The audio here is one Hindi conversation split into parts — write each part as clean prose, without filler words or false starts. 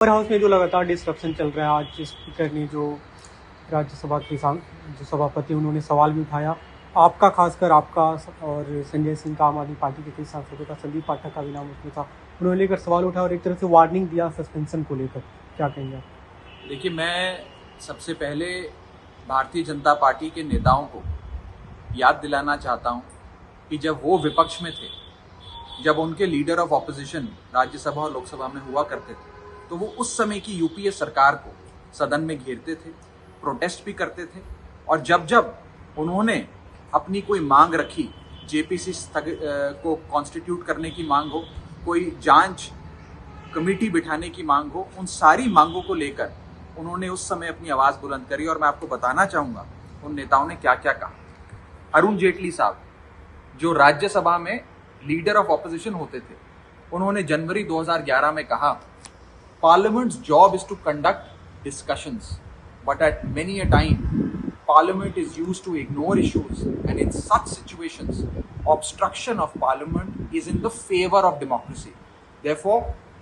हाउस में जो लगातार डिस्कशन चल रहा है, आज स्पीकर ने जो राज्यसभा के जो सभापति उन्होंने सवाल भी उठाया, आपका खासकर आपका और संजय सिंह का, आम आदमी पार्टी के कई सांसदों का, संदीप पाठक का भी नाम उसमें था, उन्होंने लेकर सवाल उठाया और एक तरह से वार्निंग दिया सस्पेंशन को लेकर। क्या कहेंगे आप? देखिए, मैं सबसे पहले भारतीय जनता पार्टी के नेताओं को याद दिलाना चाहता हूं कि जब वो विपक्ष में थे, जब उनके लीडर ऑफ ऑपोजिशन राज्यसभा और लोकसभा में हुआ करते थे, तो वो उस समय की यूपीए सरकार को सदन में घेरते थे, प्रोटेस्ट भी करते थे, और जब जब उन्होंने अपनी कोई मांग रखी, जेपीसी को कॉन्स्टिट्यूट करने की मांग हो, कोई जांच कमेटी बिठाने की मांग हो, उन सारी मांगों को लेकर उन्होंने उस समय अपनी आवाज बुलंद करी। और मैं आपको बताना चाहूंगा उन नेताओं ने क्या क्या कहा। अरुण जेटली साहब, जो राज्यसभा में लीडर ऑफ ऑपोजिशन होते थे, उन्होंने जनवरी 2011 में कहा, Parliament's job is to conduct discussions, but at many a time, Parliament is used to ignore issues, and in such situations, obstruction of Parliament is in the favor of democracy. Therefore,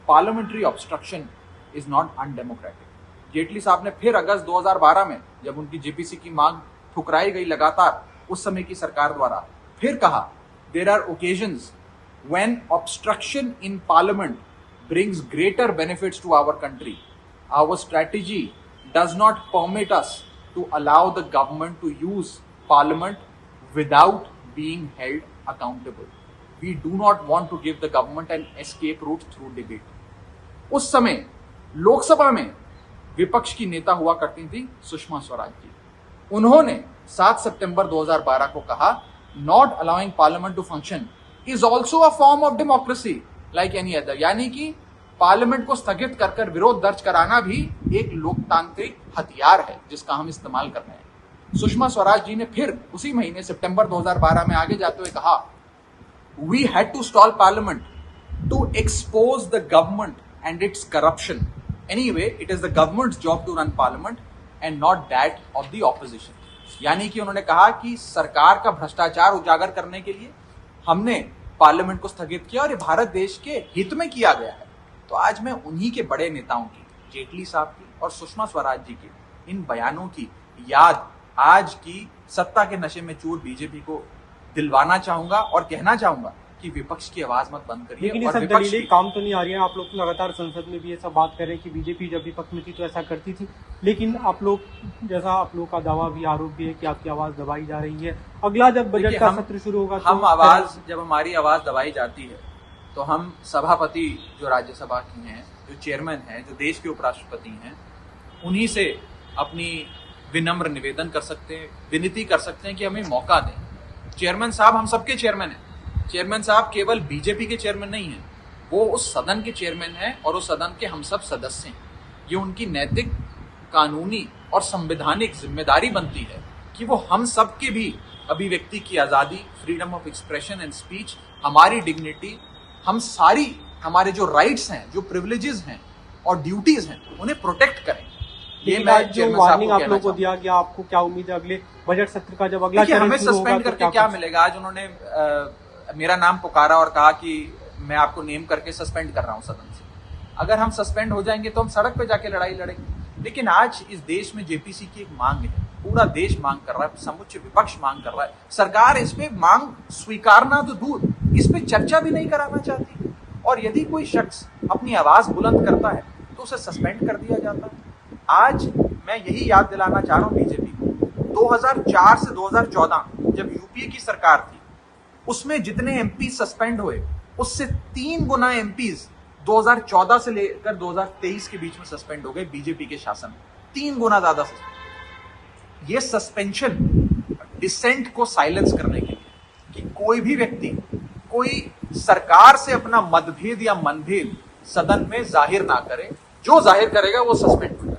parliamentary obstruction is not undemocratic. Jaitley साहब ने फिर अगस्त 2012 में, जब उनकी जेपीसी की मांग ठुकराई गई लगातार उस समय की सरकार द्वारा, फिर कहा, there are occasions when obstruction in Parliament brings greater benefits to our country. Our strategy does not permit us to allow the government to use parliament without being held accountable. We do not want to give the government an escape route through debate. उस समय लोकसभा में विपक्ष की नेता हुआ करती थी सुषमा स्वराज जी। उन्होंने 7 सितंबर 2012 को कहा, not allowing parliament to function is also a form of democracy like any other, यानी कि पार्लियामेंट को स्थगित कर कर विरोध दर्ज कराना भी एक लोकतांत्रिक हथियार है जिसका हम इस्तेमाल कर रहे हैं। सुषमा स्वराज जी ने फिर उसी महीने सितंबर 2012 में आगे जाते हुए कहा, we had to stall parliament to expose the government and its corruption. Anyway, it is the government's job to run parliament and not that of the opposition. यानी कि उन्होंने कहा कि सरकार का भ्रष्टाचार उजागर करने के लिए हमने पार्लियामेंट को स्थगित किया और ये भारत देश के हित में किया गया है। तो आज मैं उन्हीं के बड़े नेताओं की, जेटली साहब की और सुषमा स्वराज जी के इन बयानों की याद आज की सत्ता के नशे में चूर बीजेपी को दिलवाना चाहूंगा और कहना चाहूंगा कि विपक्ष की आवाज मत बंद करिए। लेकिन ये सब दलीलें काम तो नहीं आ रही है। आप लोग तो लगातार संसद में भी ये सब बात कर रहे हैं कि बीजेपी जब विपक्ष में थी तो ऐसा करती थी, लेकिन आप लोग जैसा आप लोग का दावा भी, आरोप भी है कि आपकी आवाज दबाई जा रही है। अगला जब बजट का सत्र शुरू होगा तो जब हमारी आवाज दबाई जाती है तो हम सभापति जो राज्यसभा की हैं, जो चेयरमैन हैं, जो देश के उपराष्ट्रपति हैं, उन्हीं से अपनी विनम्र निवेदन कर सकते हैं, विनती कर सकते हैं कि हमें मौका दें। चेयरमैन साहब हम सबके चेयरमैन हैं। चेयरमैन साहब केवल बीजेपी के चेयरमैन नहीं हैं, वो उस सदन के चेयरमैन हैं और उस सदन के हम सब सदस्य हैं। ये उनकी नैतिक, कानूनी और संवैधानिक जिम्मेदारी बनती है कि वो हम सब के भी अभिव्यक्ति की आज़ादी, freedom of expression and speech, हमारी डिग्निटी, हम सारी हमारे जो राइट्स हैं, जो प्रिविलेजेस हैं और ड्यूटीज हैं, उन्हें प्रोटेक्ट करें। ये मैं जो वार्निंग आप लोगों को दिया गया, आपको क्या उम्मीद है अगले बजट सत्र का जब अगला हमें सस्पेंड करके क्या मिलेगा? आज उन्होंने मेरा नाम पुकारा और कहा कि मैं आपको नेम करके सस्पेंड कर रहा हूं सदन से। अगर हम सस्पेंड हो जाएंगे तो हम सड़क पे जाके लड़ाई लड़ेंगे। लेकिन आज इस देश में जेपीसी की एक मांग है, पूरा देश मांग कर रहा है, समुच्चय विपक्ष मांग कर रहा है। सरकार इस पे मांग स्वीकारना तो दूर, इस पे चर्चा भी नहीं कराना चाहती। और यदि कोई शख्स अपनी आवाज बुलंद करता है तो उसे सस्पेंड कर दिया जाता है। आज मैं यही याद दिलाना चाह रहा हूं बीजेपी को, 2004 से 2014 जब यूपीए की सरकार थी, उसमें जितने एमपी सस्पेंड हुए, उससे 3 गुना एमपीज 2014 से लेकर 2023 के बीच में सस्पेंड हो गए बीजेपी के शासन में। 3 गुना ज्यादा सस्पेंड। ये सस्पेंशन डिसेंट को साइलेंस करने के लिए, कि कोई भी व्यक्ति कोई सरकार से अपना मतभेद या मनभेद सदन में जाहिर ना करे, जो जाहिर करेगा वो सस्पेंड होगा।